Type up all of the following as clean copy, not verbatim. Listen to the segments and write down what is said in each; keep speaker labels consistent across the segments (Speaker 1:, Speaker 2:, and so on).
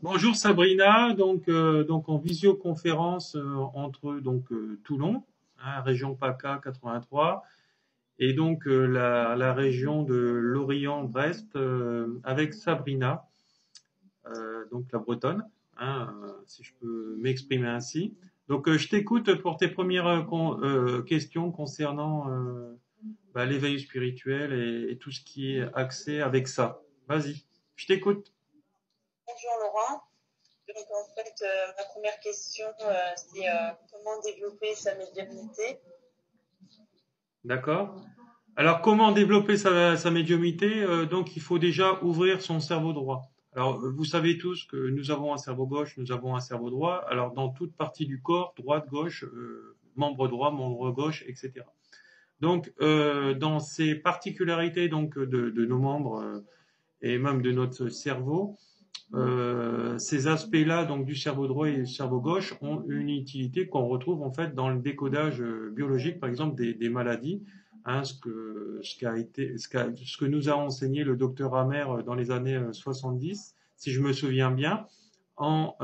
Speaker 1: Bonjour Sabrina, donc en visioconférence entre Toulon, hein, région PACA 83, et la région de Lorient-Brest avec Sabrina, donc la Bretonne, hein, si je peux m'exprimer ainsi. Je t'écoute pour tes premières questions concernant l'éveil spirituel et tout ce qui est axé avec ça. Vas-y, je t'écoute.
Speaker 2: Bonjour Laurent. Donc en fait, ma première question, c'est comment développer sa médiumnité.
Speaker 1: D'accord. Alors, comment développer sa médiumnité? Donc, il faut déjà ouvrir son cerveau droit. Alors, vous savez tous que nous avons un cerveau gauche, nous avons un cerveau droit. Alors, dans toute partie du corps, droite, gauche, membre droit, membre gauche, etc. Donc, dans ces particularités de nos membres et même de notre cerveau, ces aspects-là, donc du cerveau droit et du cerveau gauche, ont une utilité qu'on retrouve en fait dans le décodage biologique, par exemple des maladies, hein, ce que nous a enseigné le docteur Hammer dans les années 70, si je me souviens bien, en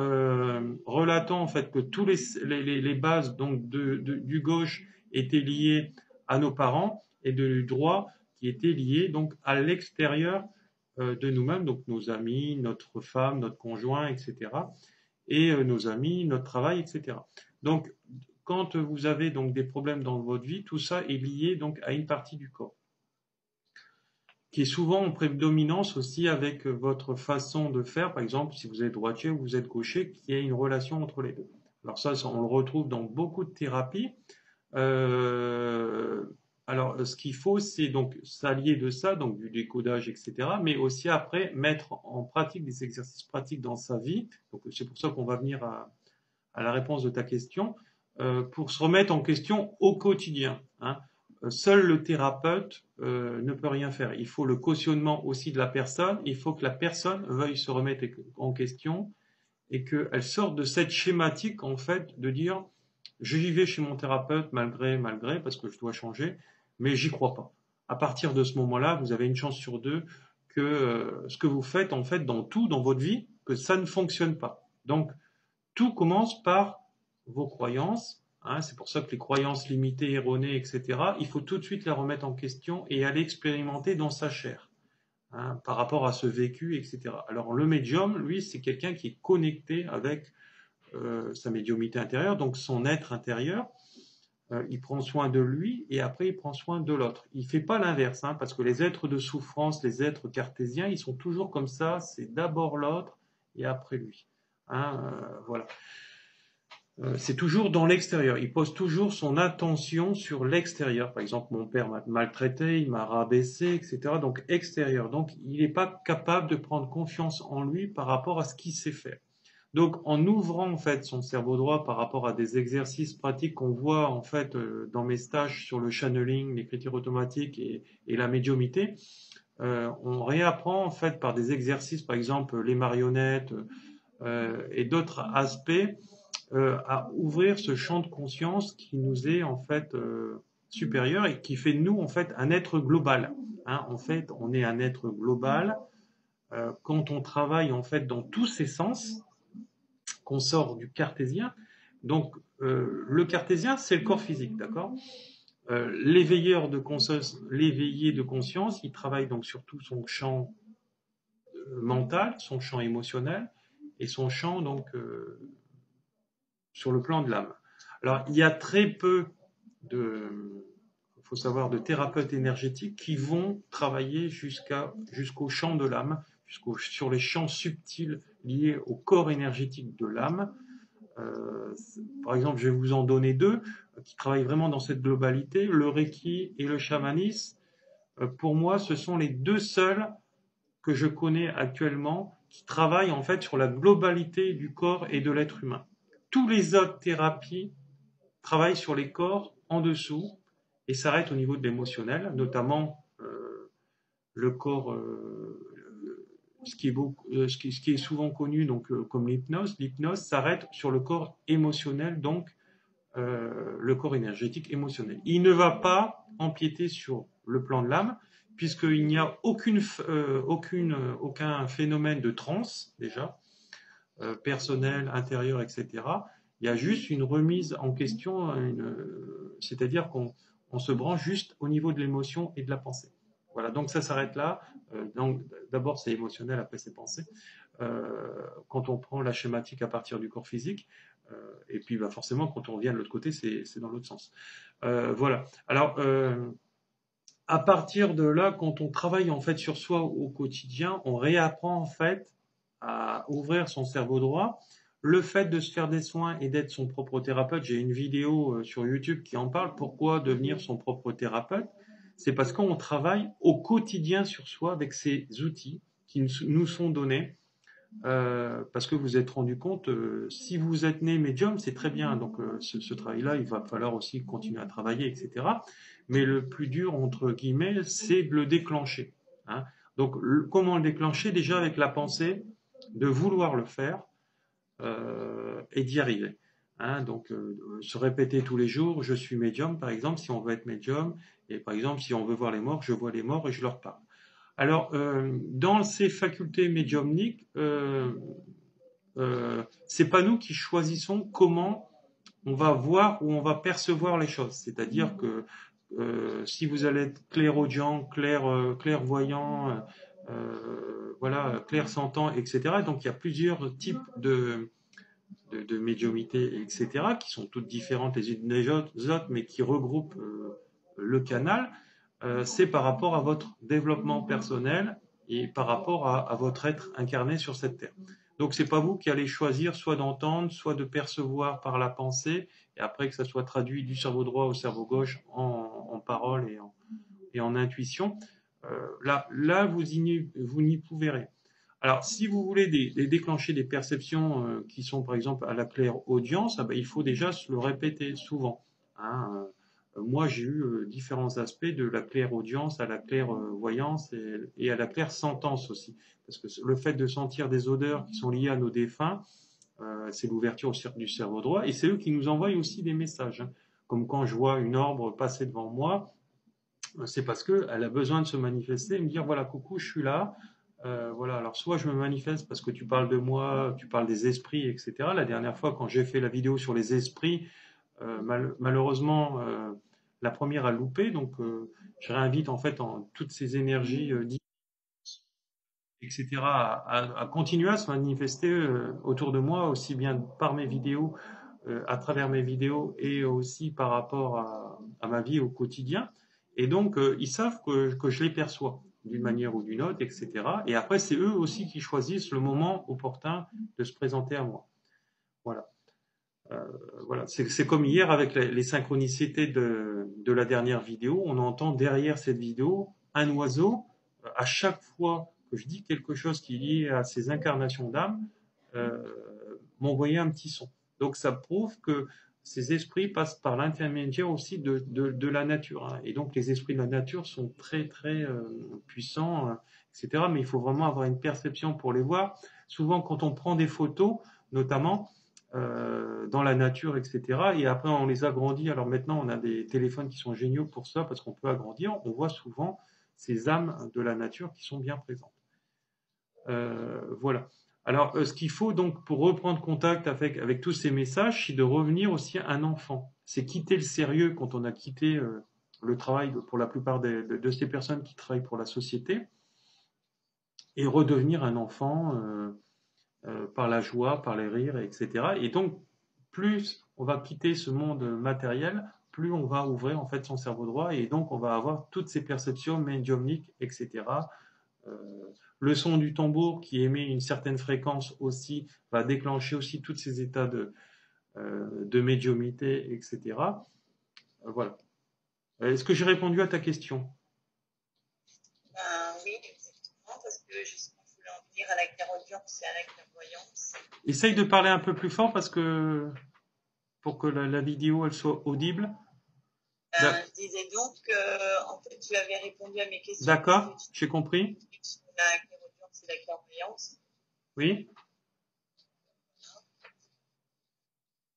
Speaker 1: relatant en fait que tous les bases du gauche étaient liées à nos parents et du droit qui étaient liées donc à l'extérieur de nous-mêmes, donc nos amis, notre femme, notre conjoint, etc. Et nos amis, notre travail, etc. Donc, quand vous avez donc des problèmes dans votre vie, tout ça est lié donc à une partie du corps, qui est souvent en prédominance aussi avec votre façon de faire. Par exemple, si vous êtes droitier ou vous êtes gaucher, qu'il y a une relation entre les deux. Alors ça, on le retrouve dans beaucoup de thérapies. Euh, alors, ce qu'il faut, c'est donc s'allier de ça, donc du décodage, etc., mais aussi après mettre en pratique des exercices pratiques dans sa vie. Donc, c'est pour ça qu'on va venir à la réponse de ta question, pour se remettre en question au quotidien, hein. Seul le thérapeute ne peut rien faire. Il faut le cautionnement aussi de la personne. Il faut que la personne veuille se remettre en question et qu'elle sorte de cette schématique, en fait, de dire j'y vais chez mon thérapeute malgré, parce que je dois changer, mais j'y crois pas. À partir de ce moment-là, vous avez une chance sur deux que ce que vous faites, en fait, dans votre vie, que ça ne fonctionne pas. Donc, tout commence par vos croyances, hein, c'est pour ça que les croyances limitées, erronées, etc., il faut tout de suite les remettre en question et aller expérimenter dans sa chair, hein, par rapport à ce vécu, etc. Alors le médium, lui, c'est quelqu'un qui est connecté avec sa médiumnité intérieure, donc son être intérieur. Il prend soin de lui et après il prend soin de l'autre. Il ne fait pas l'inverse, hein, parce que les êtres de souffrance, les êtres cartésiens, ils sont toujours comme ça, c'est d'abord l'autre et après lui. Hein, voilà. C'est toujours dans l'extérieur. Il pose toujours son attention sur l'extérieur. Par exemple, mon père m'a maltraité, il m'a rabaissé, etc. Donc extérieur. Donc il n'est pas capable de prendre confiance en lui par rapport à ce qu'il sait faire. Donc en ouvrant en fait son cerveau droit par rapport à des exercices pratiques qu'on voit en fait dans mes stages sur le channeling, l'écriture automatique et la médiumité, on réapprend en fait par des exercices, par exemple les marionnettes et d'autres aspects, à ouvrir ce champ de conscience qui nous est en fait supérieur et qui fait de nous en fait un être global. Hein, en fait, on est un être global quand on travaille en fait dans tous ses sens, qu'on sort du cartésien. Donc le cartésien, c'est le corps physique, d'accord. L'éveillé de conscience, il travaille donc surtout son champ mental, son champ émotionnel et son champ sur le plan de l'âme. Alors, il y a très peu faut savoir, de thérapeutes énergétiques qui vont travailler jusqu'au champ de l'âme, sur les champs subtils liés au corps énergétique de l'âme. Par exemple, je vais vous en donner deux qui travaillent vraiment dans cette globalité, le Reiki et le chamanisme. Pour moi, ce sont les deux seuls que je connais actuellement qui travaillent en fait sur la globalité du corps et de l'être humain. Tous les autres thérapies travaillent sur les corps en dessous et s'arrêtent au niveau de l'émotionnel, notamment le corps, ce qui est souvent connu comme l'hypnose. L'hypnose s'arrête sur le corps émotionnel, donc le corps énergétique émotionnel. Il ne va pas empiéter sur le plan de l'âme, puisqu'il n'y a aucun phénomène de transe, déjà. personnelles, intérieures, etc. Il y a juste une remise en question, c'est-à-dire qu'on se branche juste au niveau de l'émotion et de la pensée. Voilà, donc ça s'arrête là. Donc d'abord c'est émotionnel, après c'est pensée. Quand on prend la schématique à partir du corps physique, et puis bah, forcément quand on revient de l'autre côté, c'est dans l'autre sens. Voilà. Alors à partir de là, quand on travaille en fait sur soi au quotidien, on réapprend en fait à ouvrir son cerveau droit. Le fait de se faire des soins et d'être son propre thérapeute, j'ai une vidéo sur YouTube qui en parle. Pourquoi devenir son propre thérapeute? C'est parce qu'on travaille au quotidien sur soi avec ces outils qui nous sont donnés. Parce que vous vous êtes rendu compte, si vous êtes né médium, c'est très bien. Donc ce travail-là, il va falloir aussi continuer à travailler, etc. Mais le plus dur, entre guillemets, c'est de le déclencher. Hein. Donc comment le déclencher? Déjà avec la pensée de vouloir le faire et d'y arriver. Hein. Donc se répéter tous les jours, je suis médium, par exemple, si on veut être médium, et par exemple, si on veut voir les morts, je vois les morts et je leur parle. Alors, dans ces facultés médiumniques, c'est pas nous qui choisissons comment on va voir ou on va percevoir les choses. C'est-à-dire que si vous allez être clairaudient, clairvoyant, voilà, clairsentant, etc. Donc il y a plusieurs types de médiumité, etc., qui sont toutes différentes les unes des autres, mais qui regroupent le canal. C'est par rapport à votre développement personnel et par rapport à votre être incarné sur cette terre. Donc c'est pas vous qui allez choisir soit d'entendre, soit de percevoir par la pensée, et après que ça soit traduit du cerveau droit au cerveau gauche en parole et en intuition. Là vous n'y pouvez rien. Alors, si vous voulez déclencher des perceptions qui sont, par exemple, à la clairaudience, ah ben, il faut déjà se le répéter souvent. Hein. Moi, j'ai eu différents aspects de la clairaudience à la clairvoyance et à la clairsentence aussi. Parce que le fait de sentir des odeurs qui sont liées à nos défunts, c'est l'ouverture du cerveau droit, et c'est eux qui nous envoient aussi des messages. Hein. Comme quand je vois une orbe passer devant moi, c'est parce qu'elle a besoin de se manifester et me dire, voilà, coucou, je suis là. Voilà, alors soit je me manifeste parce que tu parles de moi, tu parles des esprits, etc. La dernière fois, quand j'ai fait la vidéo sur les esprits, malheureusement, la première a loupé, donc je réinvite en fait toutes ces énergies, etc., à continuer à se manifester autour de moi, aussi bien par mes vidéos, à travers mes vidéos et aussi par rapport à ma vie au quotidien. Et donc, ils savent que je les perçois d'une manière ou d'une autre, etc. Et après, c'est eux aussi qui choisissent le moment opportun de se présenter à moi. Voilà. Voilà. C'est comme hier avec les synchronicités de la dernière vidéo. On entend derrière cette vidéo un oiseau. À chaque fois que je dis quelque chose qui est lié à ces incarnations d'âme, euh, m'envoyer un petit son. Donc ça prouve que ces esprits passent par l'intermédiaire aussi de la nature. Hein. Et donc les esprits de la nature sont très très puissants, etc. Mais il faut vraiment avoir une perception pour les voir. Souvent quand on prend des photos, notamment dans la nature, etc. Et après on les agrandit. Alors maintenant on a des téléphones qui sont géniaux pour ça parce qu'on peut agrandir. On voit souvent ces âmes de la nature qui sont bien présentes. Voilà. Alors, ce qu'il faut donc pour reprendre contact avec tous ces messages, c'est de revenir aussi à un enfant. C'est quitter le sérieux quand on a quitté le travail pour la plupart de ces personnes qui travaillent pour la société et redevenir un enfant par la joie, par les rires, etc. Et donc, plus on va quitter ce monde matériel, plus on va ouvrir en fait son cerveau droit et donc on va avoir toutes ces perceptions médiumniques, etc. Le son du tambour qui émet une certaine fréquence aussi va déclencher aussi tous ces états de médiumnité, etc. Voilà. Est-ce que j'ai répondu à ta question?
Speaker 2: Oui, exactement, parce que justement, je voulais en venir à la clairaudience et à la clairvoyance.
Speaker 1: Essaye de parler un peu plus fort parce que pour que la vidéo elle soit audible.
Speaker 2: Je disais donc que en fait, tu avais répondu à mes questions.
Speaker 1: D'accord, j'ai compris.
Speaker 2: La clairaudience et la clairvoyance.
Speaker 1: Oui.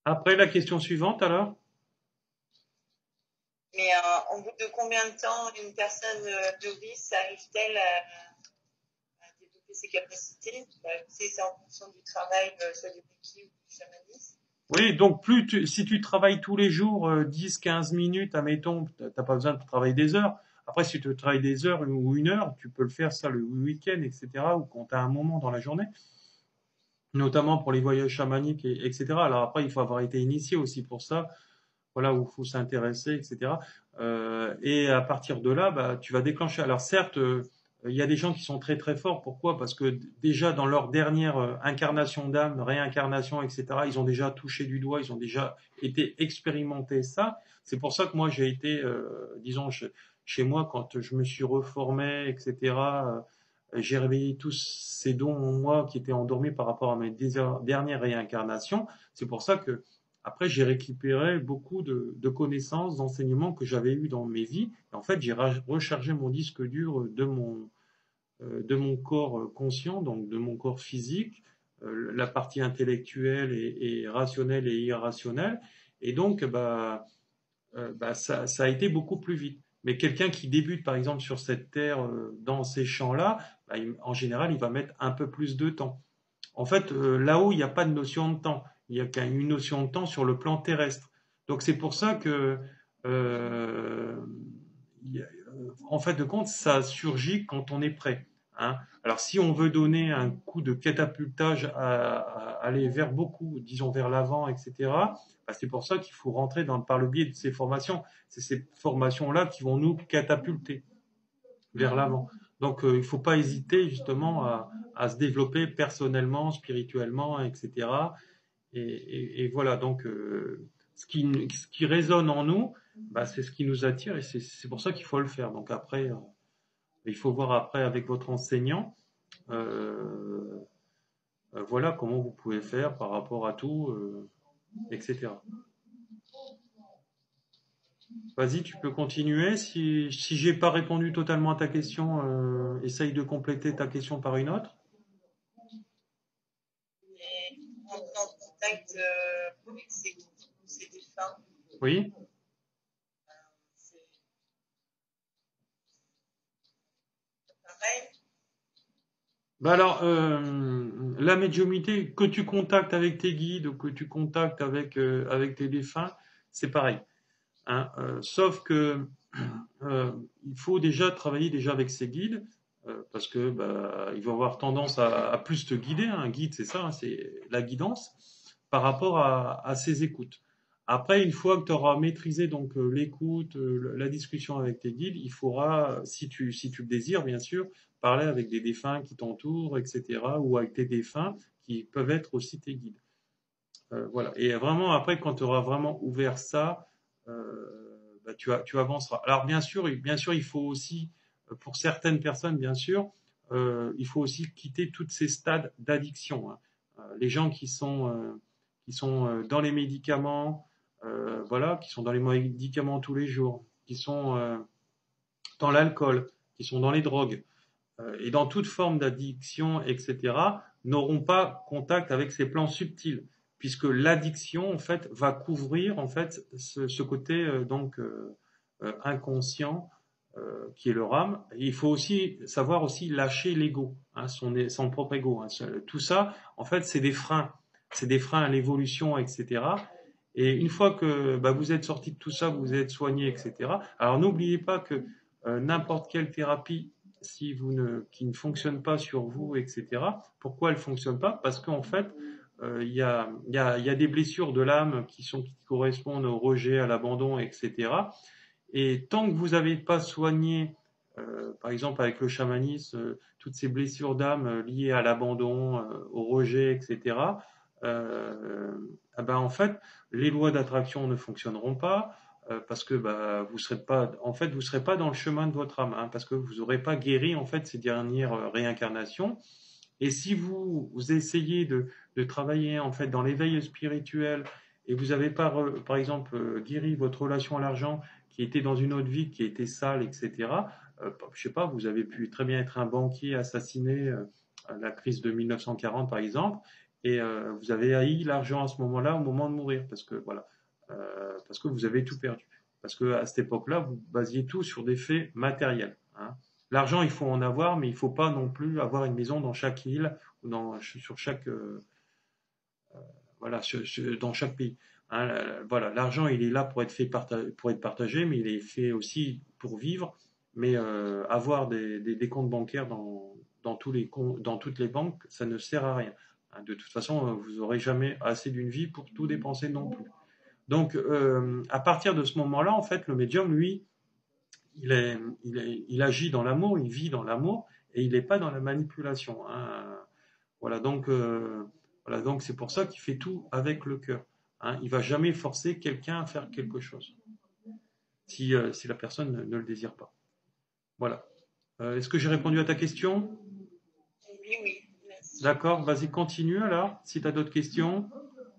Speaker 1: Après, la question suivante alors?
Speaker 2: Mais au bout de combien de temps une personne novice arrive-t-elle à développer ses capacités. C'est en fonction du travail, soit du Reiki ou du chamanisme.
Speaker 1: Oui, donc si tu travailles tous les jours 10-15 minutes, admettons, tu n'as pas besoin de travailler des heures. Après, si tu travailles des heures ou une heure, tu peux le faire ça le week-end, etc., ou quand tu as un moment dans la journée, notamment pour les voyages chamaniques, etc. Alors après, il faut avoir été initié aussi pour ça, voilà, où il faut s'intéresser, etc. Et à partir de là, bah, tu vas déclencher. Alors certes, il y a des gens qui sont très très forts. Pourquoi? Parce que déjà dans leur dernière incarnation d'âme, réincarnation, etc., ils ont déjà touché du doigt, ils ont déjà été expérimentés ça. C'est pour ça que moi j'ai été, disons, chez moi quand je me suis reformé, etc. J'ai réveillé tous ces dons en moi qui étaient endormis par rapport à mes dernières réincarnations. C'est pour ça que après, j'ai récupéré beaucoup de connaissances, d'enseignements que j'avais eus dans mes vies. Et en fait, j'ai rechargé mon disque dur de mon corps conscient, donc de mon corps physique, la partie intellectuelle et rationnelle et irrationnelle. Et donc, ça a été beaucoup plus vite. Mais quelqu'un qui débute, par exemple, sur cette terre, dans ces champs-là, en général, il va mettre un peu plus de temps. En fait, là-haut, il n'y a pas de notion de temps. Il y a qu'une notion de temps sur le plan terrestre. Donc c'est pour ça que, euh, en fait de compte, ça surgit quand on est prêt. Hein. Alors si on veut donner un coup de catapultage à aller vers beaucoup, disons vers l'avant, etc., c'est pour ça qu'il faut rentrer par le biais de ces formations. C'est ces formations-là qui vont nous catapulter vers l'avant. Donc, il ne faut pas hésiter justement à se développer personnellement, spirituellement, etc. Et voilà, donc ce qui résonne en nous, c'est ce qui nous attire et c'est pour ça qu'il faut le faire. Donc après, il faut voir après avec votre enseignant, euh, voilà comment vous pouvez faire par rapport à tout, etc. Vas-y, tu peux continuer. Si j'ai pas répondu totalement à ta question, essaye de compléter ta question par une autre.
Speaker 2: Et entrer en contact avec ces défunts.
Speaker 1: Oui.
Speaker 2: C'est pareil.
Speaker 1: Alors, la médiumnité, que tu contactes avec tes guides ou que tu contactes avec tes défunts, c'est pareil. Hein. Sauf que il faut déjà travailler déjà avec ses guides parce que ils vont avoir tendance à plus te guider. Hein. Un guide, c'est ça, hein, c'est la guidance par rapport à ses écoutes. Après, une fois que tu auras maîtrisé donc l'écoute, la discussion avec tes guides, il faudra, si tu le désires, bien sûr, parler avec des défunts qui t'entourent, etc., ou avec tes défunts qui peuvent être aussi tes guides. Voilà. Et vraiment, après, quand tu auras vraiment ouvert ça, tu avanceras. Alors, bien sûr, il faut aussi, pour certaines personnes, bien sûr, il faut aussi quitter tous ces stades d'addiction. Hein. Les gens qui sont dans les médicaments, voilà, qui sont dans les médicaments tous les jours, qui sont dans l'alcool, qui sont dans les drogues, et dans toute forme d'addiction, etc., n'auront pas contact avec ces plans subtils, puisque l'addiction, en fait, va couvrir, en fait, ce côté, inconscient, qui est le âme. Et il faut aussi savoir aussi lâcher l'ego, hein, son propre ego. Hein. Tout ça, en fait, c'est des freins. C'est des freins à l'évolution, etc. Et une fois que vous êtes sorti de tout ça, vous êtes soigné, etc. Alors n'oubliez pas que n'importe quelle thérapie qui ne fonctionne pas sur vous, etc. Pourquoi elle ne fonctionne pas? Parce qu'en fait, il y a des blessures de l'âme qui correspondent au rejet, à l'abandon, etc. Et tant que vous n'avez pas soigné, par exemple avec le chamanisme, toutes ces blessures d'âme liées à l'abandon, au rejet, etc., en fait, les lois d'attraction ne fonctionneront pas parce que vous serez pas, en fait, vous serez pas dans le chemin de votre âme, hein, parce que vous n'aurez pas guéri en fait ces dernières réincarnations. Et si vous essayez de travailler en fait dans l'éveil spirituel et vous n'avez pas, par exemple, guéri votre relation à l'argent qui était dans une autre vie, qui était sale, etc. Je sais pas, vous avez pu très bien être un banquier assassiné à la crise de 1940 par exemple, et vous avez haï l'argent à ce moment-là, au moment de mourir, parce que voilà, parce que vous avez tout perdu, parce que à cette époque-là, vous basiez tout sur des faits matériels. Hein. l'argent, il faut en avoir, mais il faut pas non plus avoir une maison dans chaque île ou sur chaque voilà, dans chaque pays. Hein, voilà, l'argent, il est là pour être pour être partagé, mais il est fait aussi pour vivre. Mais avoir des comptes bancaires dans toutes les banques, ça ne sert à rien. Hein, de toute façon, vous n'aurez jamais assez d'une vie pour tout dépenser non plus. Donc, à partir de ce moment-là, en fait, le médium, lui, il agit dans l'amour, il vit dans l'amour, et il n'est pas dans la manipulation. Hein. Voilà, donc c'est pour ça qu'il fait tout avec le cœur. Hein. Il va jamais forcer quelqu'un à faire quelque chose, si la personne ne le désire pas. Voilà. Est-ce que j'ai répondu à ta question?
Speaker 2: Oui, oui, merci.
Speaker 1: D'accord, vas-y, continue alors, si tu as d'autres questions.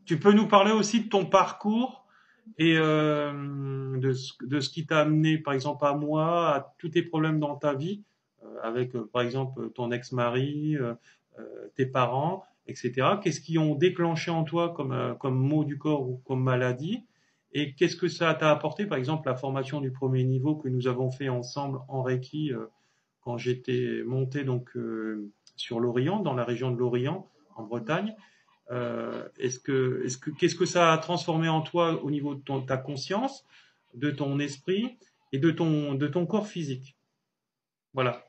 Speaker 1: Tu peux nous parler aussi de ton parcours et de ce qui t'a amené, par exemple, à moi, à tous tes problèmes dans ta vie, avec, par exemple, ton ex-mari, tes parents, etc. Qu'est-ce qui ont déclenché en toi comme maux du corps ou comme maladie? Et qu'est-ce que ça t'a apporté, par exemple, la formation du premier niveau que nous avons fait ensemble en Reiki quand j'étais monté donc sur l'Orient, dans la région de l'Orient, en Bretagne. Qu'est-ce que ça a transformé en toi au niveau de ta conscience, de ton esprit et de ton corps physique? Voilà.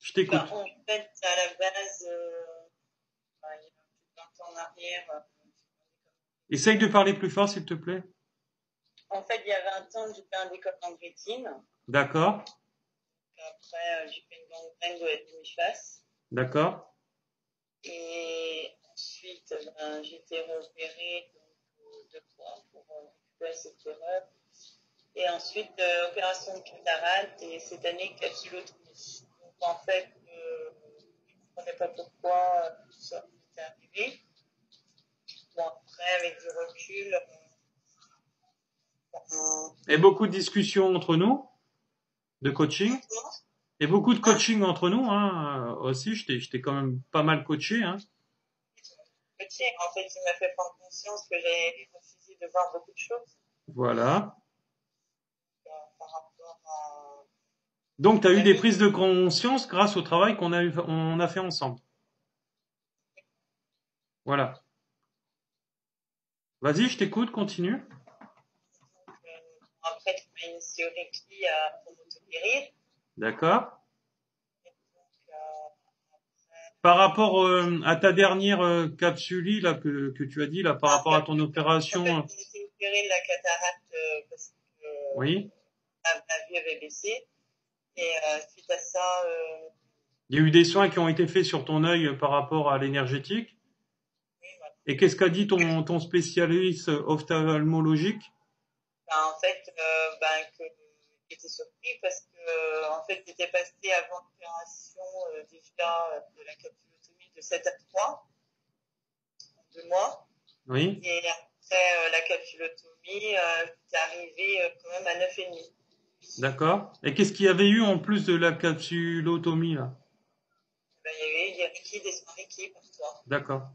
Speaker 1: Je
Speaker 2: Ben,
Speaker 1: t'écoute.
Speaker 2: en fait, à la base, il y a plus de 20 ans en arrière,
Speaker 1: Essaye de parler plus fort, s'il te plaît.
Speaker 2: en fait, il y a 20 ans, j'ai fait un décollement de rétine.
Speaker 1: D'accord.
Speaker 2: Après, j'ai fait une gangrène de la demi-face.
Speaker 1: D'accord.
Speaker 2: Et ensuite, ben, j'ai été réopérée donc, 2 fois pour récupérer cette erreur. Et ensuite, opération de cataracte et cette année, capsulotomie. Donc, en fait, je ne comprenais pas pourquoi tout ça était arrivé. Bon, après, avec du recul,
Speaker 1: Et beaucoup de discussions entre nous, de coaching. Et beaucoup de
Speaker 2: hein,
Speaker 1: coaching entre nous, hein, aussi. Je t'ai quand même pas mal coaché, hein.
Speaker 2: en fait, il m'a fait prendre conscience que j'avais refusé de voir beaucoup de choses
Speaker 1: Voilà.
Speaker 2: par rapport à
Speaker 1: Donc, tu as eu
Speaker 2: la
Speaker 1: des
Speaker 2: vie.
Speaker 1: prises de conscience grâce au travail on a fait ensemble. Voilà. Vas-y, je t'écoute, continue.
Speaker 2: Après, tu m'as initié au Reiki pour m'auto-guérir.
Speaker 1: D'accord.
Speaker 2: Donc, après,
Speaker 1: Par rapport à ta dernière capsule là que tu as dit là, par rapport à ton
Speaker 2: en fait,
Speaker 1: opération,
Speaker 2: j'ai été opérée de la cataracte parce que
Speaker 1: oui.
Speaker 2: ma vue avait baissé. Et suite à ça,
Speaker 1: Il y a eu des soins qui ont été faits sur ton œil par rapport à l'énergétique.
Speaker 2: oui, voilà.
Speaker 1: Et qu'est-ce qu'a dit ton spécialiste ophtalmologique?
Speaker 2: Ben, en fait, que j'étais surpris parce que en fait, j'étais passée avant l'opération déjà de la capsulotomie de 7 à 3 en 2 mois.
Speaker 1: Oui.
Speaker 2: Et après la capsulotomie, j'étais arrivée quand même à 9,5.
Speaker 1: D'accord. Et qu'est-ce qu'il y avait eu en plus de la capsulotomie là?
Speaker 2: Ben, il y avait des Reiki, des soins Reiki pour toi.
Speaker 1: D'accord.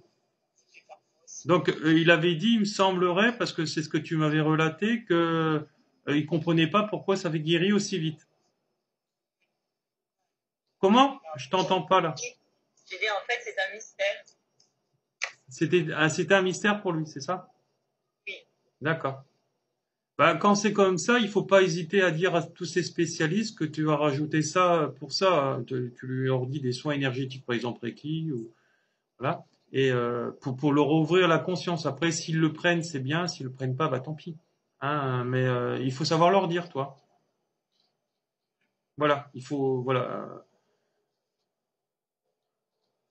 Speaker 2: Et par moi aussi.
Speaker 1: Donc il avait dit, il me semblerait, parce que c'est ce que tu m'avais relaté, que il comprenait pas pourquoi ça avait guéri aussi vite. Comment?
Speaker 2: Alors,
Speaker 1: Je t'entends pas là.
Speaker 2: j'ai dit, en fait, c'est un mystère.
Speaker 1: C'était un mystère pour lui, c'est ça?
Speaker 2: Oui.
Speaker 1: D'accord. Bah, quand c'est comme ça, il faut pas hésiter à dire à tous ces spécialistes que tu vas rajouter ça pour ça. Hein. Tu lui leur dis des soins énergétiques, par exemple Reiki, ou voilà, et pour leur ouvrir la conscience. Après, s'ils le prennent, c'est bien. S'ils le prennent pas, bah tant pis. Hein, mais il faut savoir leur dire, toi. Voilà, il faut, voilà,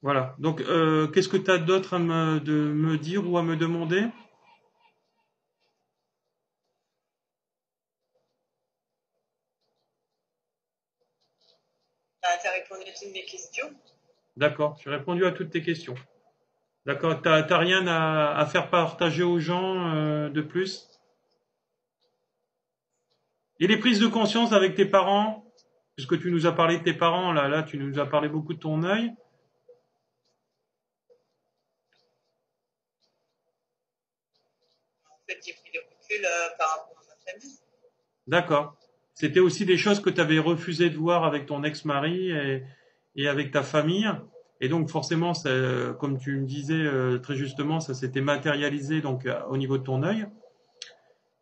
Speaker 1: voilà. Donc, qu'est-ce que tu as d'autre de me dire ou à me demander?
Speaker 2: Tu as répondu à toutes mes questions.
Speaker 1: D'accord, j'ai répondu à toutes tes questions. D'accord, t'as rien à faire partager aux gens de plus? Et les prises de conscience avec tes parents, puisque tu nous as parlé de tes parents, là, tu nous as parlé beaucoup de ton œil.
Speaker 2: En fait, j'ai pris du recul par rapport à ma famille.
Speaker 1: D'accord. C'était aussi des choses que tu avais refusé de voir avec ton ex-mari et avec ta famille. Et donc forcément, comme tu me disais très justement, ça s'était matérialisé donc au niveau de ton œil.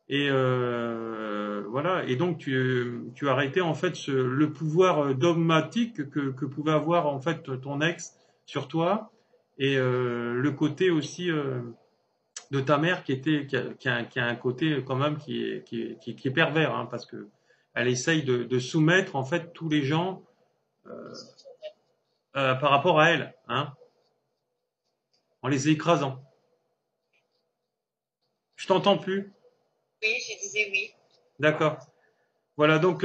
Speaker 1: Et voilà. Et donc tu as arrêté en fait le pouvoir dogmatique que pouvait avoir en fait ton ex sur toi et le côté aussi de ta mère qui a un côté quand même qui est pervers, hein, parce que elle essaye de soumettre en fait tous les gens par rapport à elle, hein, en les écrasant. Je t'entends plus.
Speaker 2: Oui, je disais oui.
Speaker 1: D'accord. Voilà, donc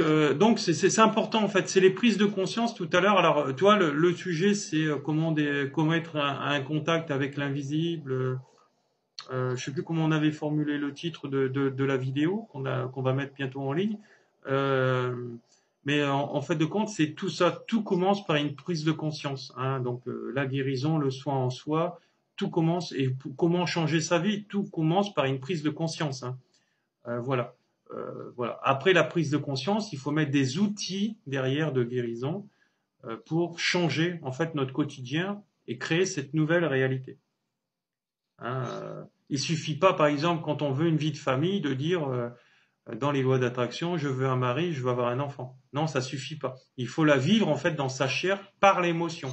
Speaker 1: c'est important en fait, c'est les prises de conscience tout à l'heure. Alors, toi, le sujet, c'est comment être un contact avec l'invisible. Je sais plus comment on avait formulé le titre de la vidéo qu'on va mettre bientôt en ligne. Euh, mais en fait de compte, c'est tout ça, tout commence par une prise de conscience, hein. Donc la guérison, le soin en soi, tout commence et comment changer sa vie, tout commence par une prise de conscience, hein. Voilà. Voilà. Après la prise de conscience, il faut mettre des outils derrière de guérison pour changer en fait notre quotidien et créer cette nouvelle réalité, hein. Il suffit pas, par exemple, quand on veut une vie de famille, de dire dans les lois d'attraction, je veux un mari, je veux avoir un enfant. Non, ça suffit pas. Il faut la vivre en fait dans sa chair par l'émotion.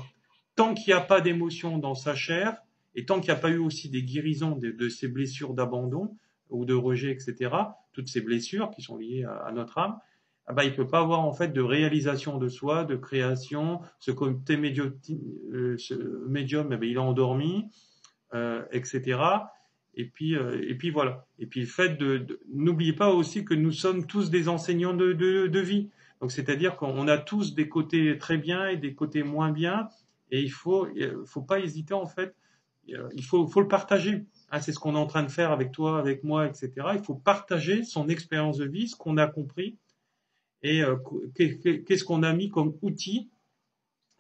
Speaker 1: Tant qu'il n'y a pas d'émotion dans sa chair, et tant qu'il n'y a pas eu aussi des guérisons de ces blessures d'abandon ou de rejet, etc., toutes ces blessures qui sont liées à notre âme, ah bah, il ne peut pas avoir en fait de réalisation de soi, de création. Ce côté ce médium, eh ben, il est endormi, etc. Et puis voilà. Et puis le fait n'oubliez pas aussi que nous sommes tous des enseignants de vie. Donc c'est-à-dire qu'on a tous des côtés très bien et des côtés moins bien, et faut pas hésiter en fait. Faut le partager, hein, c'est ce qu'on est en train de faire avec toi, avec moi, etc. Il faut partager son expérience de vie, ce qu'on a compris, et qu'est-ce qu'on a mis comme outil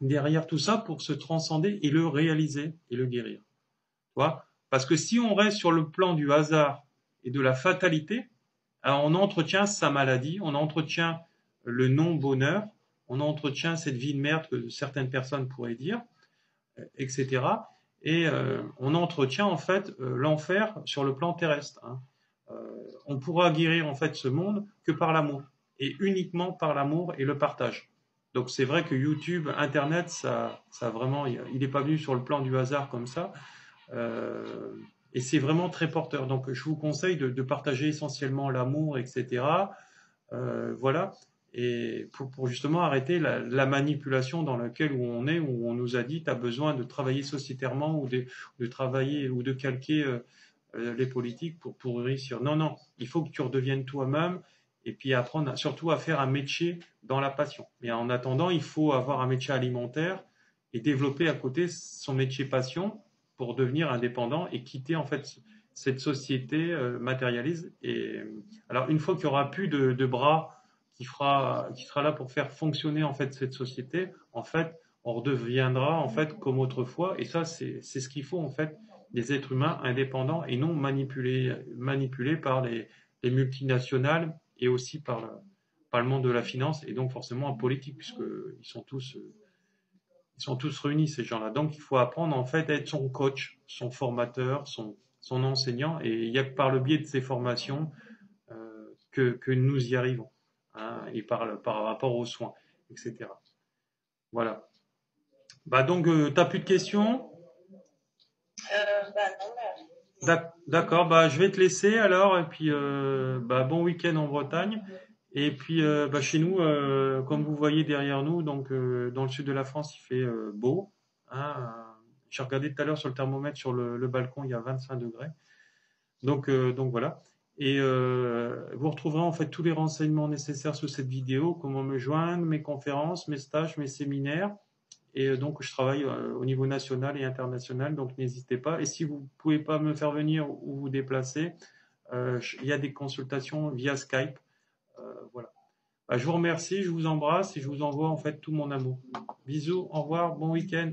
Speaker 1: derrière tout ça pour se transcender et le réaliser et le guérir. Tu vois? Parce que si on reste sur le plan du hasard et de la fatalité, alors on entretient sa maladie, on entretient le non-bonheur, on entretient cette vie de merde que certaines personnes pourraient dire, etc. Et on entretient en fait l'enfer sur le plan terrestre, hein. On pourra guérir en fait ce monde que par l'amour, et uniquement par l'amour et le partage. Donc c'est vrai que YouTube, Internet, ça vraiment, il n'est pas venu sur le plan du hasard comme ça. Euh, et c'est vraiment très porteur. Donc, je vous conseille de partager essentiellement l'amour, etc. Voilà. Et pour justement arrêter la manipulation dans laquelle où on est, où on nous a dit, tu as besoin de travailler sociétairement ou de travailler ou de calquer les politiques pour réussir. Non, non. Il faut que tu redeviennes toi-même et puis apprendre surtout à faire un métier dans la passion. Mais en attendant, il faut avoir un métier alimentaire et développer à côté son métier passion pour devenir indépendant et quitter en fait cette société matérialiste. Et alors une fois qu'il y aura plus de bras qui sera là pour faire fonctionner en fait cette société, en fait, on redeviendra en fait comme autrefois. Et ça, c'est ce qu'il faut en fait des êtres humains indépendants et non manipulés par les multinationales et aussi par le monde de la finance et donc forcément en politique puisqu'ils sont tous réunis, ces gens-là. Donc, il faut apprendre, en fait, à être son coach, son formateur, son enseignant. Et il n'y a que par le biais de ces formations que nous y arrivons, hein, et par rapport aux soins, etc. Voilà. Bah, donc, tu n'as plus de questions?
Speaker 2: Bah non,
Speaker 1: D'accord, bah, je vais te laisser alors. Et puis, bah, bon week-end en Bretagne. Et puis, bah, chez nous, comme vous voyez derrière nous, donc dans le sud de la France, il fait beau, hein. J'ai regardé tout à l'heure sur le thermomètre sur le balcon, il y a 25 degrés. Donc voilà. Et vous retrouverez en fait tous les renseignements nécessaires sous cette vidéo, comment me joindre, mes conférences, mes stages, mes séminaires. Et donc je travaille au niveau national et international, donc n'hésitez pas. Et si vous ne pouvez pas me faire venir ou vous déplacer, il y a des consultations via Skype. Voilà. Bah, je vous remercie, je vous embrasse et je vous envoie en fait tout mon amour. Bisous, au revoir, bon week-end.